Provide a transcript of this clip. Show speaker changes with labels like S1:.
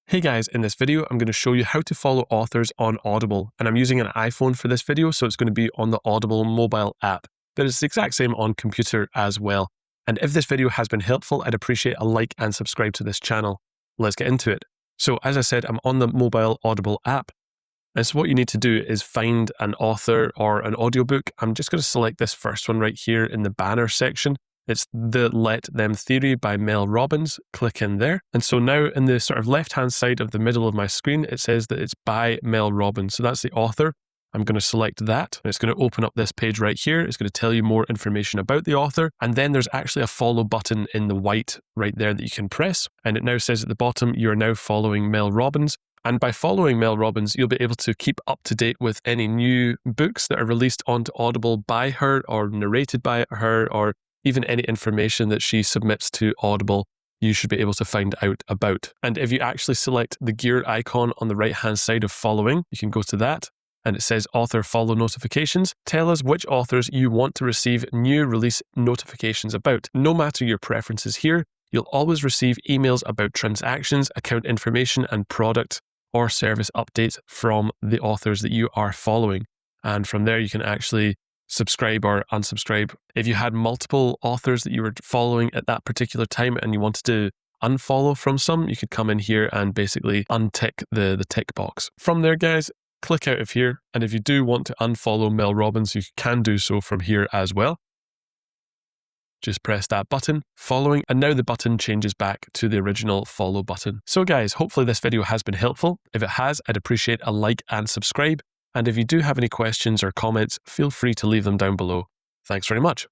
S1: Hey guys, in this video, I'm going to show you how to follow authors on Audible, and I'm using an iPhone for this video, so it's going to be on the Audible mobile app, but it's the exact same on computer as well. And if this video has been helpful, I'd appreciate a like and subscribe to this channel. Let's get into it. So as I said, I'm on the mobile Audible app, and so what you need to do is find an author or an audiobook. I'm just going to select this first one right here in the banner section. It's The Let Them Theory by Mel Robbins. Click in there. And so now in the sort of left-hand side of the middle of my screen, it says that it's by Mel Robbins. So that's the author. I'm going to select that. It's going to open up this page right here. It's going to tell you more information about the author. And then there's actually a follow button in the white right there that you can press. And it now says at the bottom, you are now following Mel Robbins. And by following Mel Robbins, you'll be able to keep up to date with any new books that are released onto Audible by her or narrated by her, or even any information that she submits to Audible, you should be able to find out about. And if you actually select the gear icon on the right-hand side of following, you can go to that, and it says author follow notifications. Tell us which authors you want to receive new release notifications about. No matter your preferences here, you'll always receive emails about transactions, account information, and product or service updates from the authors that you are following. And from there, you can actually subscribe or unsubscribe. If you had multiple authors that you were following at that particular time and you wanted to unfollow from some, you could come in here and basically untick the tick box. From there, guys, click out of here. And if you do want to unfollow Mel Robbins, you can do so from here as well. Just press that button, following, and now the button changes back to the original follow button. So guys, hopefully this video has been helpful. If it has, I'd appreciate a like and subscribe. And if you do have any questions or comments, feel free to leave them down below. Thanks very much.